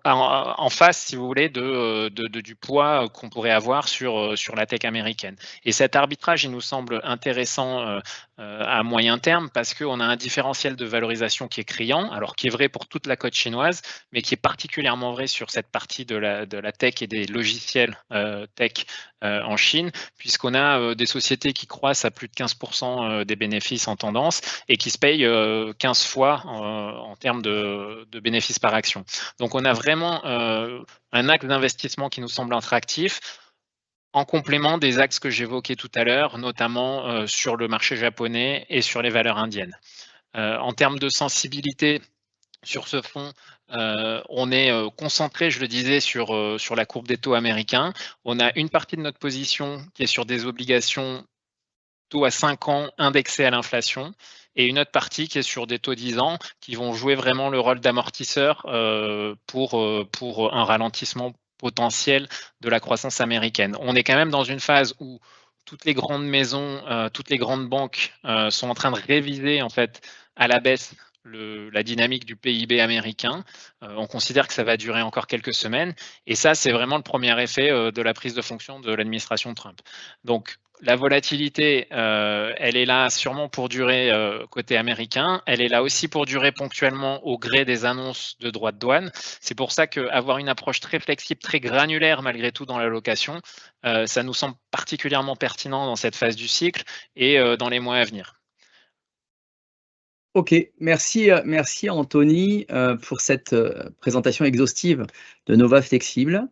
en face, si vous voulez, du poids qu'on pourrait avoir sur la tech américaine. Et cet arbitrage, il nous semble intéressant à moyen terme parce qu'on a un différentiel de valorisation qui est criant, alors qui est vrai pour toute la côte chinoise, mais qui est particulièrement vrai sur cette partie de la tech et des logiciels tech en Chine, puisqu'on a des sociétés qui croissent à plus de 15% des bénéfices en tendance et qui se payent 15 fois en termes de bénéfices par action. Donc on a vraiment un axe d'investissement qui nous semble attractif, en complément des axes que j'évoquais tout à l'heure, notamment sur le marché japonais et sur les valeurs indiennes. En termes de sensibilité sur ce fonds, on est concentré, je le disais, sur la courbe des taux américains. On a une partie de notre position qui est sur des obligations taux à 5 ans indexés à l'inflation, et une autre partie qui est sur des taux 10 ans qui vont jouer vraiment le rôle d'amortisseur pour un ralentissement potentiel de la croissance américaine. On est quand même dans une phase où toutes les grandes maisons, toutes les grandes banques sont en train de réviser en fait à la baisse la dynamique du PIB américain. On considère que ça va durer encore quelques semaines, et ça, c'est vraiment le premier effet de la prise de fonction de l'administration Trump. Donc, la volatilité, elle est là sûrement pour durer côté américain. Elle est là aussi pour durer ponctuellement au gré des annonces de droits de douane. C'est pour ça qu'avoir une approche très flexible, très granulaire malgré tout dans l'allocation, ça nous semble particulièrement pertinent dans cette phase du cycle et dans les mois à venir. Ok, merci Anthony pour cette présentation exhaustive de Nova Flexible.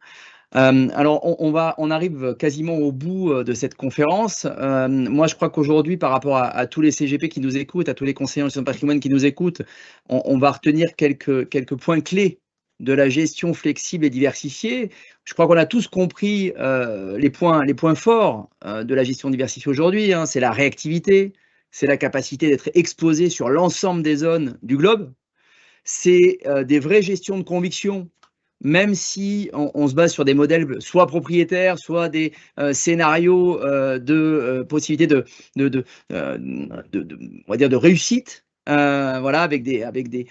Alors, on arrive quasiment au bout de cette conférence. Moi, je crois qu'aujourd'hui, par rapport à tous les CGP qui nous écoutent, à tous les conseillers en gestion de patrimoine qui nous écoutent, on va retenir quelques points clés de la gestion flexible et diversifiée. Je crois qu'on a tous compris les points forts de la gestion diversifiée aujourd'hui. C'est la réactivité, c'est la capacité d'être exposé sur l'ensemble des zones du globe, c'est des vraies gestions de conviction, même si on se base sur des modèles soit propriétaires, soit des scénarios de possibilité on va dire de réussite, voilà, avec des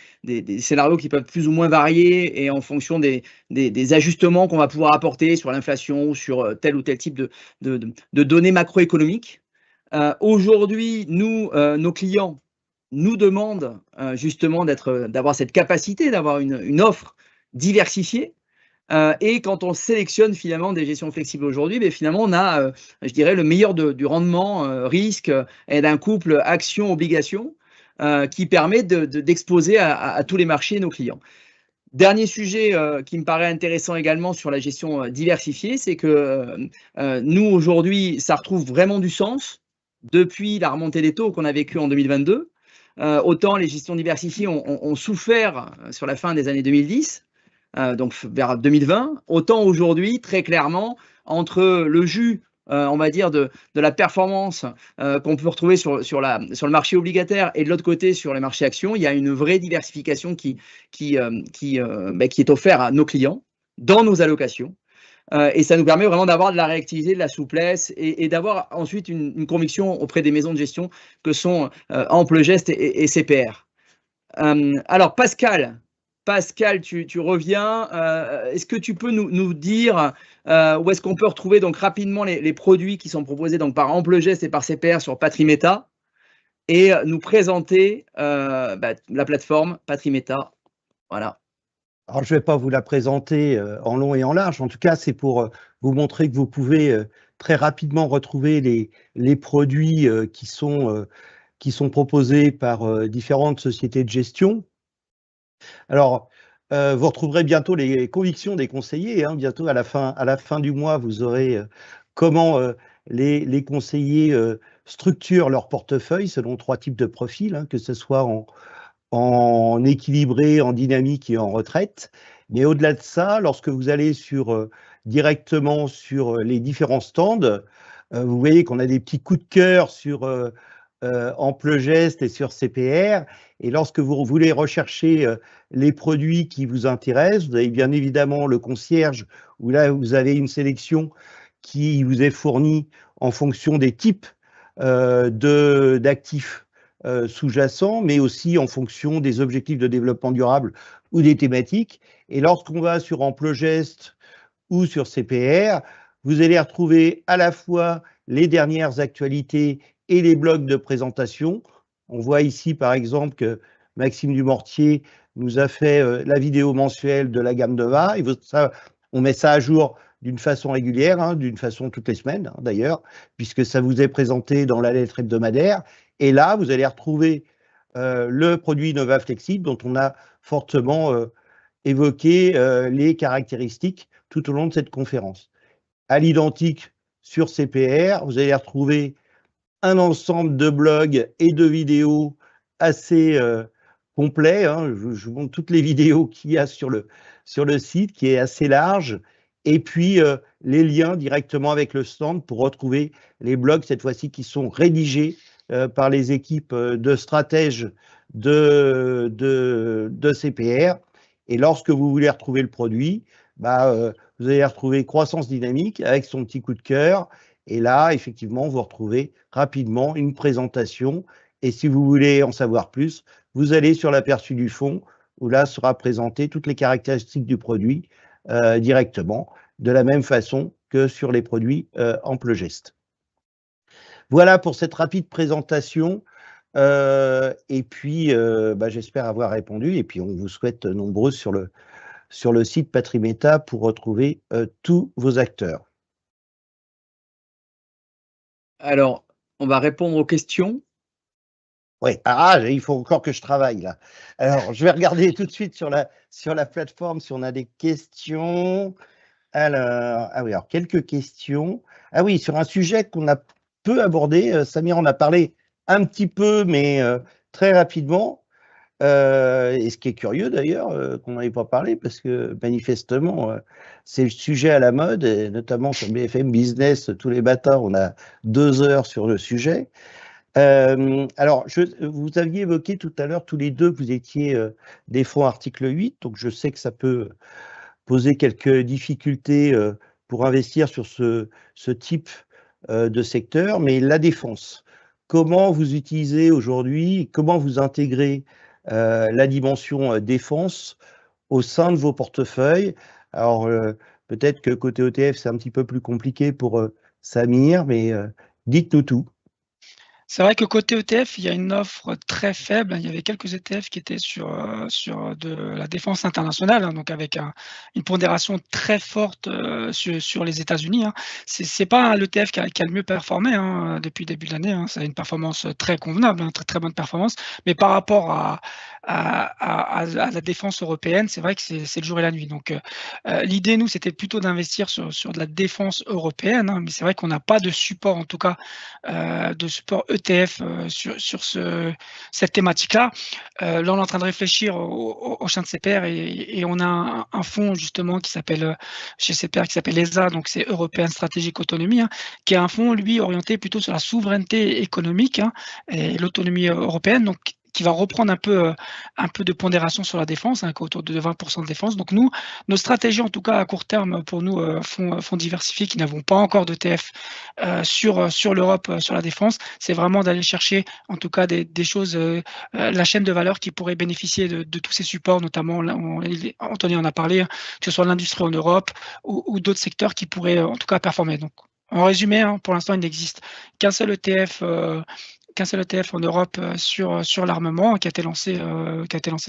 scénarios qui peuvent plus ou moins varier et en fonction des ajustements qu'on va pouvoir apporter sur l'inflation ou sur tel ou tel type de données macroéconomiques. Aujourd'hui, nos clients nous demandent justement d'avoir cette capacité, d'avoir une offre diversifiée. Et quand on sélectionne finalement des gestions flexibles aujourd'hui, finalement on a, je dirais, le meilleur du rendement risque et d'un couple action-obligation qui permet d'exposer à tous les marchés nos clients. Dernier sujet qui me paraît intéressant également sur la gestion diversifiée, c'est que nous aujourd'hui, ça retrouve vraiment du sens depuis la remontée des taux qu'on a vécu en 2022. Autant les gestions diversifiées ont souffert sur la fin des années 2010, donc vers 2020, autant aujourd'hui, très clairement, entre le jus, on va dire, de la performance qu'on peut retrouver sur le marché obligataire et de l'autre côté sur les marchés actions, il y a une vraie diversification qui est offerte à nos clients dans nos allocations. Et ça nous permet vraiment d'avoir de la réactivité, de la souplesse et d'avoir ensuite une conviction auprès des maisons de gestion que sont Amplegest et CPR. Alors Pascal, tu reviens. Est-ce que tu peux nous dire où est-ce qu'on peut retrouver donc rapidement les produits qui sont proposés donc par Amplegest et par CPR sur Patrimeta et nous présenter la plateforme Patrimeta. Voilà. Alors, je ne vais pas vous la présenter en long et en large. En tout cas, c'est pour vous montrer que vous pouvez très rapidement retrouver les produits qui sont proposés par différentes sociétés de gestion. Alors, vous retrouverez bientôt les convictions des conseillers. Bientôt, à la fin du mois, vous aurez comment les conseillers structurent leur portefeuille selon 3 types de profils, que ce soit en équilibré, en dynamique et en retraite. Mais au-delà de ça, lorsque vous allez directement sur les différents stands, vous voyez qu'on a des petits coups de cœur sur Amplegest et sur CPR. Et lorsque vous voulez rechercher les produits qui vous intéressent, vous avez bien évidemment le concierge, où là, vous avez une sélection qui vous est fournie en fonction des types d'actifs sous-jacents, mais aussi en fonction des objectifs de développement durable ou des thématiques. Et lorsqu'on va sur Amplogest ou sur CPR, vous allez retrouver à la fois les dernières actualités et les blogs de présentation. On voit ici, par exemple, que Maxime Dumortier nous a fait la vidéo mensuelle de la gamme Nova. Et on met ça à jour d'une façon régulière, hein, d'une façon toutes les semaines, hein, d'ailleurs, puisque ça vous est présenté dans la lettre hebdomadaire. Et là, vous allez retrouver le produit Nova Flexible, dont on a fortement évoqué les caractéristiques tout au long de cette conférence. À l'identique sur CPR, vous allez retrouver un ensemble de blogs et de vidéos assez complet. Hein. Je vous montre toutes les vidéos qu'il y a sur le site, qui est assez large. Et puis, les liens directement avec le stand pour retrouver les blogs, cette fois-ci, qui sont rédigés par les équipes de stratèges de CPR. Et lorsque vous voulez retrouver le produit, vous allez retrouver Croissance Dynamique avec son petit coup de cœur. Et là, effectivement, vous retrouvez rapidement une présentation. Et si vous voulez en savoir plus, vous allez sur l'aperçu du fond, où là sera présenté toutes les caractéristiques du produit directement, de la même façon que sur les produits Amplogest. Voilà pour cette rapide présentation. Et puis, j'espère avoir répondu. Et puis, on vous souhaite nombreux sur le site Patrimeta pour retrouver tous vos acteurs. Alors, on va répondre aux questions. Oui, il faut encore que je travaille là. Alors, je vais regarder tout de suite sur la plateforme si on a des questions. Alors, quelques questions. Ah oui, sur un sujet qu'on a peu abordé, Samir en a parlé un petit peu, mais très rapidement. Et ce qui est curieux d'ailleurs, qu'on n'avait pas parlé, parce que manifestement, c'est le sujet à la mode, et notamment sur BFM Business, tous les matins, on a 2 heures sur le sujet. Alors, vous aviez évoqué tout à l'heure tous les deux que vous étiez des fonds article 8, donc je sais que ça peut poser quelques difficultés pour investir sur ce type de secteur, mais la défense, comment vous utilisez aujourd'hui, comment vous intégrez la dimension défense au sein de vos portefeuilles? Alors, peut-être que côté ETF, c'est un petit peu plus compliqué pour Samir, mais dites-nous tout. C'est vrai que côté ETF, il y a une offre très faible. Il y avait quelques ETF qui étaient sur de la défense internationale, hein, donc avec une pondération très forte sur les États-Unis. Hein. C'est pas l'ETF qui a le mieux performé hein, depuis le début de l'année. Hein. Ça a une performance très convenable, hein, très, très bonne performance. Mais par rapport à la défense européenne, c'est vrai que c'est le jour et la nuit. Donc l'idée, nous, c'était plutôt d'investir sur de la défense européenne. Hein, mais c'est vrai qu'on n'a pas de support, en tout cas, de support ETF sur cette thématique-là. Là, on est en train de réfléchir au sein de CPR et on a un fonds justement qui s'appelle chez CPR qui s'appelle ESA, donc c'est European Strategic Autonomy, hein, qui est un fonds lui orienté plutôt sur la souveraineté économique hein, et l'autonomie européenne. Donc qui va reprendre un peu de pondération sur la défense, hein, autour de 20% de défense. Donc nous, nos stratégies, en tout cas à court terme, pour nous, fonds diversifiés qui n'avons pas encore d'ETF sur l'Europe, sur la défense, c'est vraiment d'aller chercher, en tout cas, des choses, la chaîne de valeur qui pourrait bénéficier de tous ces supports, notamment, Anthony en a parlé, que ce soit l'industrie en Europe ou d'autres secteurs qui pourraient, en tout cas, performer. Donc, en résumé, hein, pour l'instant, il n'existe qu'un seul ETF en Europe sur l'armement qui a été lancé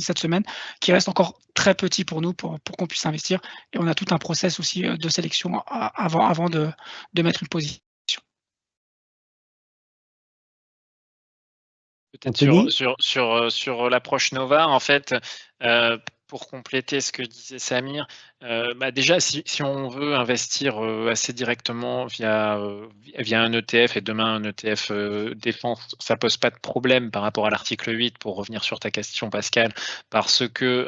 cette semaine, qui reste encore très petit pour nous pour qu'on puisse investir. Et on a tout un process aussi de sélection avant de mettre une position. Peut-être sur l'approche Nova, en fait, pour compléter ce que disait Samir, déjà, si on veut investir assez directement via un ETF et demain un ETF défense, ça pose pas de problème par rapport à l'article 8, pour revenir sur ta question, Pascal, parce que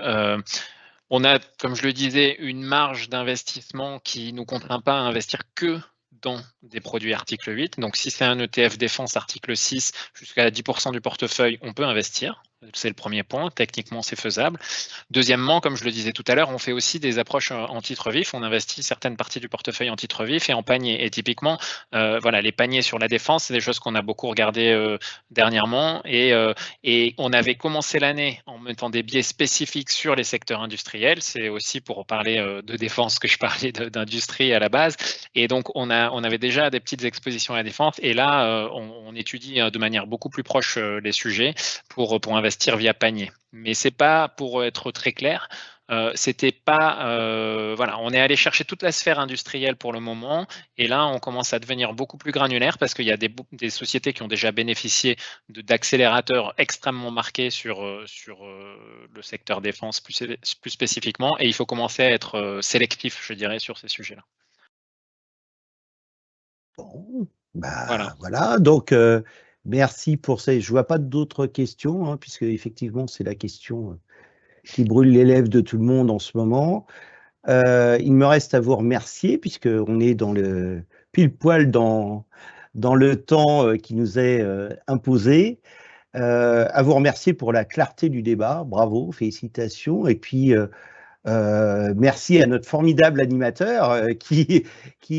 on a, comme je le disais, une marge d'investissement qui ne nous contraint pas à investir que dans des produits article 8. Donc, si c'est un ETF défense article 6, jusqu'à 10% du portefeuille, on peut investir. C'est le premier point. Techniquement, c'est faisable. Deuxièmement, comme je le disais tout à l'heure, on fait aussi des approches en titre vif. On investit certaines parties du portefeuille en titre vif et en panier. Et typiquement, voilà, les paniers sur la défense, c'est des choses qu'on a beaucoup regardées dernièrement. Et on avait commencé l'année en mettant des biais spécifiques sur les secteurs industriels. C'est aussi pour parler de défense que je parlais d'industrie à la base. Et donc, on avait déjà des petites expositions à la défense. Et là, on étudie de manière beaucoup plus proche les sujets pour investir via panier. Mais c'est pas, pour être très clair, c'était pas, voilà, on est allé chercher toute la sphère industrielle pour le moment, et là on commence à devenir beaucoup plus granulaire parce qu'il y a des sociétés qui ont déjà bénéficié d'accélérateurs extrêmement marqués sur le secteur défense plus spécifiquement, et il faut commencer à être sélectif, je dirais, sur ces sujets-là. Bon, bah voilà, donc merci pour ça. Je vois pas d'autres questions, hein, puisque effectivement c'est la question qui brûle les lèvres de tout le monde en ce moment. Il me reste à vous remercier, puisqu'on est dans le pile poil dans le temps qui nous est imposé. À vous remercier pour la clarté du débat. Bravo, félicitations. Et puis merci à notre formidable animateur qui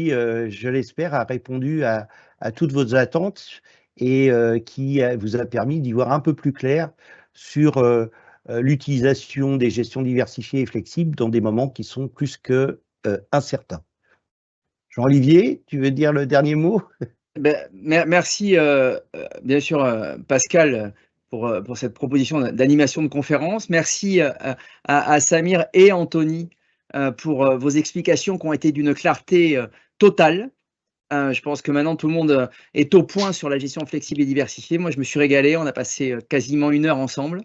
je l'espère, a répondu à toutes vos attentes et qui vous a permis d'y voir un peu plus clair sur l'utilisation des gestions diversifiées et flexibles dans des moments qui sont plus que incertains. Jean-Olivier, tu veux dire le dernier mot? Merci, bien sûr, Pascal, pour cette proposition d'animation de conférence. Merci à Samir et Anthony pour vos explications qui ont été d'une clarté totale. Je pense que maintenant tout le monde est au point sur la gestion flexible et diversifiée. Moi, je me suis régalé. On a passé quasiment 1 heure ensemble.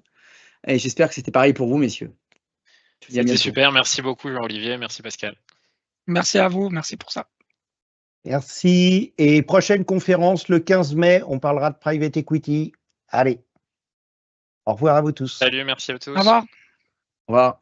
Et j'espère que c'était pareil pour vous, messieurs. C'était super. Merci beaucoup, Jean-Olivier. Merci, Pascal. Merci à vous. Merci pour ça. Merci. Et prochaine conférence le 15 mai, on parlera de private equity. Allez. Au revoir à vous tous. Salut, merci à tous. Au revoir. Au revoir.